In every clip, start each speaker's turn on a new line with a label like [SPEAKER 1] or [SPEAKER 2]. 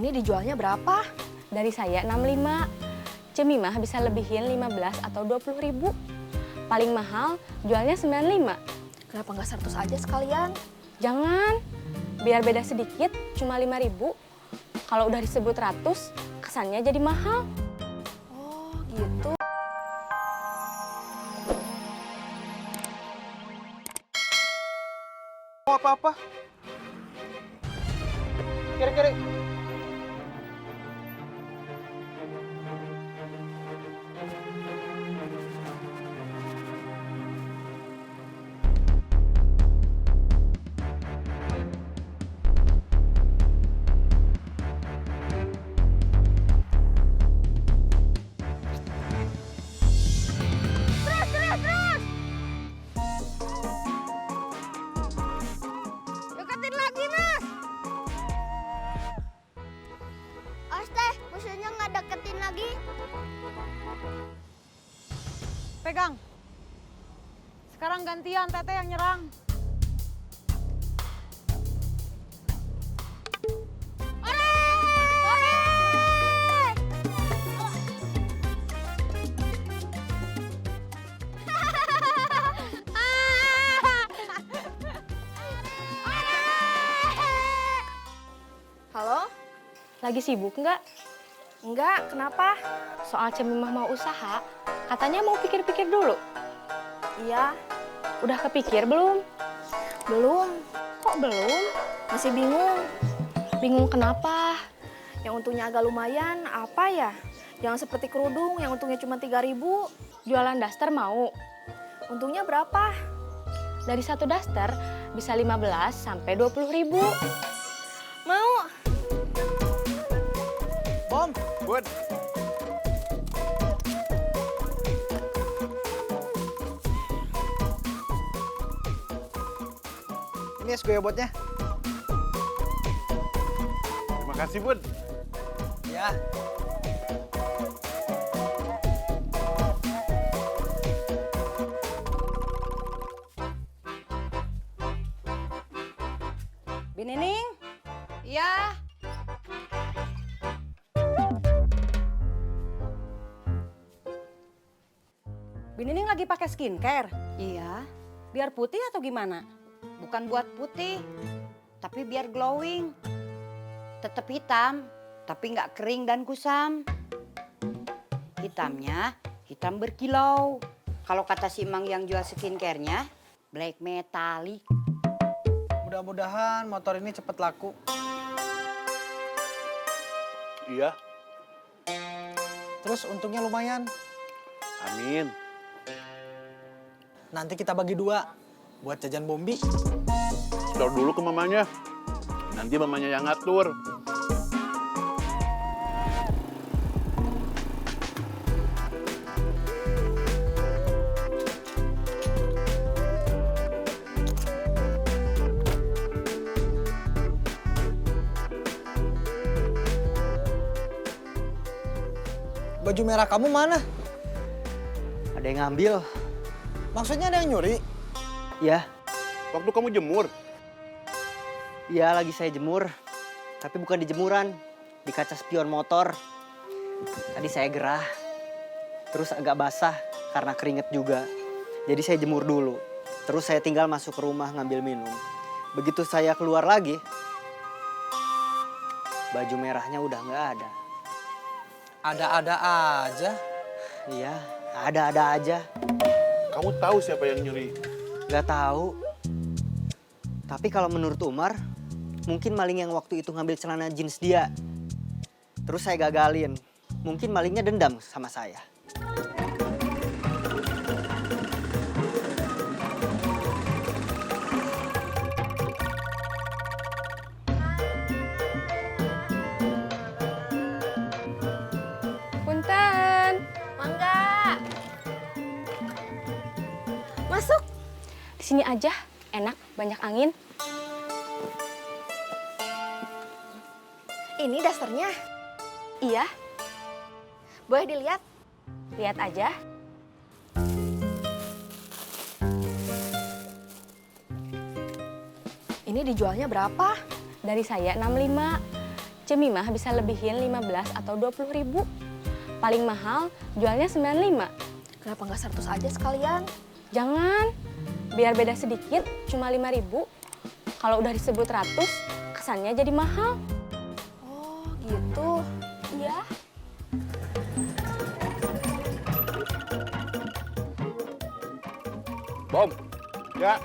[SPEAKER 1] Ini dijualnya berapa?
[SPEAKER 2] Dari saya 65. Cemimah bisa lebihin 15 atau 20 ribu. Paling mahal jualnya 95.
[SPEAKER 1] Kenapa nggak 100 aja sekalian?
[SPEAKER 2] Jangan, biar beda sedikit, cuma 5 ribu. Kalau udah disebut 100, kesannya jadi mahal.
[SPEAKER 1] Oh gitu.
[SPEAKER 3] Mau apa-apa? Kiri-kiri.
[SPEAKER 4] Deketin lagi, Mas. Awas teh, musuhnya nggak deketin lagi.
[SPEAKER 5] Pegang. Sekarang gantian, Teteh yang nyerang.
[SPEAKER 1] Halo?
[SPEAKER 2] Lagi sibuk nggak?
[SPEAKER 1] Enggak, kenapa?
[SPEAKER 2] Soal Cemimah mau usaha, katanya mau pikir-pikir dulu.
[SPEAKER 1] Iya,
[SPEAKER 2] Udah kepikir belum?
[SPEAKER 1] belum.
[SPEAKER 2] Kok belum?
[SPEAKER 1] Masih bingung.
[SPEAKER 2] Bingung kenapa?
[SPEAKER 1] Yang untungnya agak lumayan, apa ya? Jangan seperti kerudung yang untungnya cuma 3.000.
[SPEAKER 2] Jualan daster mau?
[SPEAKER 1] Untungnya berapa?
[SPEAKER 2] Dari satu daster bisa 15 sampai 20 ribu.
[SPEAKER 1] Mau?
[SPEAKER 3] Bom, Bud. Ini es goyobotnya.
[SPEAKER 6] Terima kasih, Bun.
[SPEAKER 3] Ya.
[SPEAKER 5] Binining? Iya. Binining lagi pakai skincare? Iya. Biar putih atau gimana?
[SPEAKER 7] Bukan buat putih, tapi biar glowing. Tetap hitam, tapi nggak kering dan kusam. Hitamnya hitam berkilau. Kalau kata si Emang yang jual skincare-nya, black metallic.
[SPEAKER 3] Mudah-mudahan motor ini cepet laku.
[SPEAKER 6] Iya,
[SPEAKER 3] Terus untungnya lumayan.
[SPEAKER 6] amin.
[SPEAKER 3] Nanti kita bagi 2 buat jajan Bombi.
[SPEAKER 6] Store dulu ke mamanya. Nanti mamanya yang ngatur.
[SPEAKER 3] Baju merah kamu mana?
[SPEAKER 8] Ada yang ngambil?
[SPEAKER 3] Maksudnya ada yang nyuri?
[SPEAKER 8] Ya,
[SPEAKER 6] Waktu kamu jemur,
[SPEAKER 8] iya lagi saya jemur. Tapi bukan di jemuran, di kaca spion motor. Tadi saya gerah, terus agak basah karena keringet juga. Jadi saya jemur dulu. Terus saya tinggal masuk ke rumah ngambil minum. Begitu saya keluar lagi, baju merahnya udah nggak ada.
[SPEAKER 3] Ada-ada aja.
[SPEAKER 8] Iya, ada-ada aja.
[SPEAKER 6] kamu tahu siapa yang nyuri?
[SPEAKER 8] Nggak tahu. Tapi kalau menurut Umar, mungkin maling yang waktu itu ngambil celana jeans dia. Terus saya gagalin. Mungkin malingnya dendam sama saya.
[SPEAKER 2] Punten.
[SPEAKER 1] Mangga. Masuk.
[SPEAKER 2] Di sini aja, enak, banyak angin.
[SPEAKER 1] Ini dasternya.
[SPEAKER 2] Iya,
[SPEAKER 1] Boleh dilihat?
[SPEAKER 2] lihat aja.
[SPEAKER 1] Ini dijualnya berapa?
[SPEAKER 2] Dari saya 65. Cemimah bisa lebihin 15 atau 20 ribu. Paling mahal jualnya 95.
[SPEAKER 1] Kenapa nggak 100 aja sekalian?
[SPEAKER 2] Jangan, biar beda sedikit, cuma 5 ribu. Kalau udah disebut 100, kesannya jadi mahal.
[SPEAKER 1] Oh gitu.
[SPEAKER 2] Iya.
[SPEAKER 9] Bom,
[SPEAKER 6] Ya,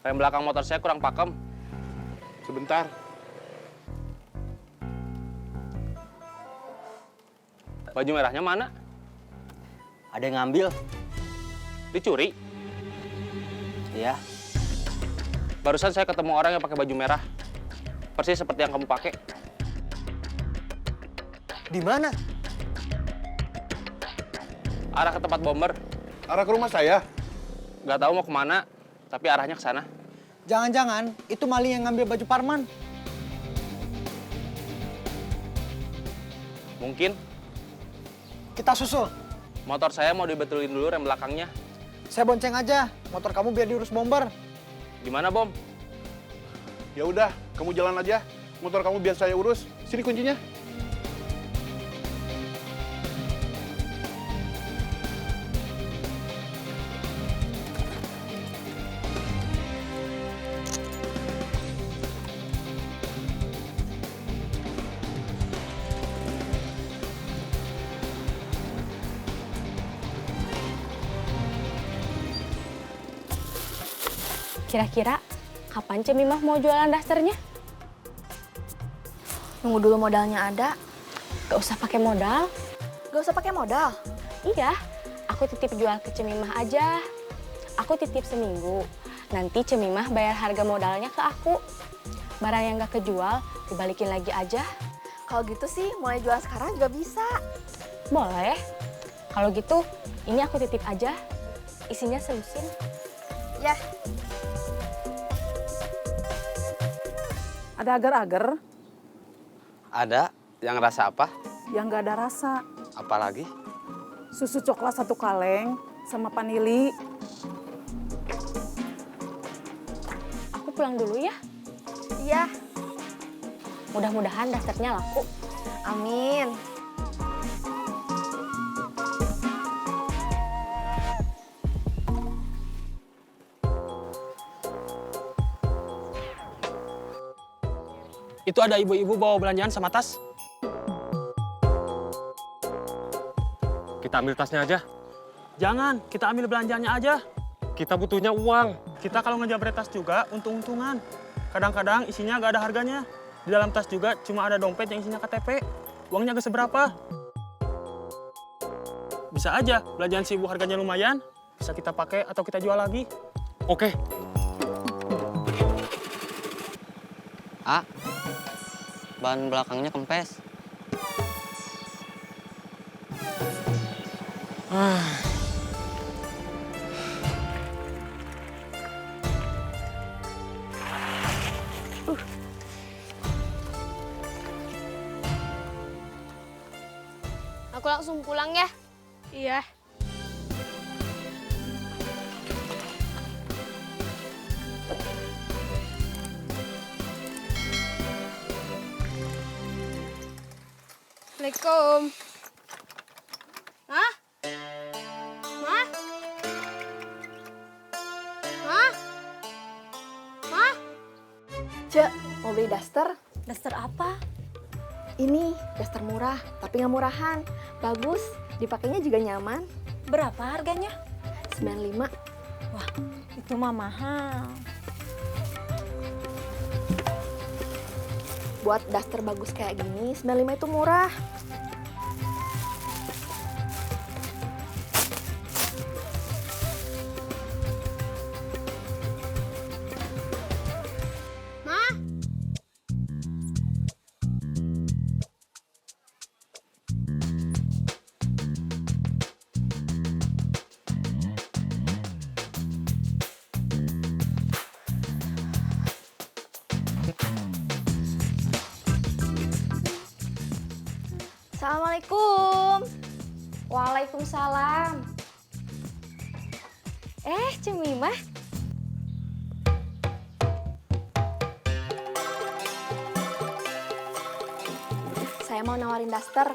[SPEAKER 9] rem belakang motor saya kurang pakem.
[SPEAKER 6] sebentar.
[SPEAKER 9] Baju merahnya mana?
[SPEAKER 8] Ada yang ngambil?
[SPEAKER 9] Dicuri.
[SPEAKER 8] Iya.
[SPEAKER 9] Barusan saya ketemu orang yang pakai baju merah. Persis seperti yang kamu pakai.
[SPEAKER 8] Di mana?
[SPEAKER 9] Arah ke tempat bomber.
[SPEAKER 6] Arah ke rumah saya.
[SPEAKER 9] Nggak tahu mau kemana, tapi arahnya ke sana.
[SPEAKER 3] Jangan-jangan itu maling yang ngambil baju Parman.
[SPEAKER 9] Mungkin
[SPEAKER 3] Kita susul.
[SPEAKER 9] motor saya mau dibetulin dulu rem belakangnya.
[SPEAKER 3] Saya bonceng aja. Motor kamu biar diurus bomber.
[SPEAKER 9] Gimana, Bom?
[SPEAKER 6] Ya udah, kamu jalan aja. Motor kamu biar saya urus. Sini kuncinya.
[SPEAKER 2] Kira-kira kapan Cemimah mau jualan dasternya?
[SPEAKER 1] Nunggu dulu modalnya ada.
[SPEAKER 2] Gak usah pakai modal.
[SPEAKER 1] Gak usah pakai modal.
[SPEAKER 2] Iya, aku titip jual ke Cemimah aja. Aku titip seminggu. Nanti Cemimah bayar harga modalnya ke aku. Barang yang gak kejual, dibalikin lagi aja.
[SPEAKER 1] Kalau gitu sih, mulai jual sekarang juga bisa.
[SPEAKER 2] Boleh. Kalau gitu, ini aku titip aja. Isinya selusin.
[SPEAKER 1] Ya,
[SPEAKER 5] Ada agar-agar
[SPEAKER 9] Ada. Yang rasa apa?
[SPEAKER 5] yang nggak ada rasa.
[SPEAKER 9] Apalagi?
[SPEAKER 5] Susu coklat 1 kaleng sama vanili.
[SPEAKER 2] Aku pulang dulu ya.
[SPEAKER 1] iya.
[SPEAKER 2] Mudah-mudahan dasternya laku.
[SPEAKER 1] Amin.
[SPEAKER 3] Itu ada ibu-ibu bawa belanjaan sama tas.
[SPEAKER 10] Kita ambil tasnya aja.
[SPEAKER 3] Jangan, kita ambil belanjaannya aja.
[SPEAKER 10] Kita butuhnya uang.
[SPEAKER 3] Kita kalau ngejabret tas juga untung-untungan. Kadang-kadang isinya gak ada harganya. Di dalam tas juga cuma ada dompet yang isinya KTP. Uangnya gak seberapa. Bisa aja, belanjaan si ibu harganya lumayan. Bisa kita pakai atau kita jual lagi.
[SPEAKER 10] Oke.
[SPEAKER 8] Ban belakangnya kempes.
[SPEAKER 4] Aku langsung pulang ya.
[SPEAKER 1] Iya.
[SPEAKER 4] Assalamualaikum. Hah? Hah? Hah? Hah?
[SPEAKER 1] Cek, mau beli daster?
[SPEAKER 2] Daster apa?
[SPEAKER 1] Ini daster murah, tapi nggak murahan. Bagus, dipakainya juga nyaman.
[SPEAKER 2] Berapa harganya?
[SPEAKER 1] 95.
[SPEAKER 2] Wah, itu mah mahal.
[SPEAKER 1] Buat daster bagus kayak gini, 95 itu murah.
[SPEAKER 4] Ma?
[SPEAKER 1] Assalamualaikum.
[SPEAKER 2] Waalaikumsalam. Cemimah.
[SPEAKER 1] Saya mau nawarin daster.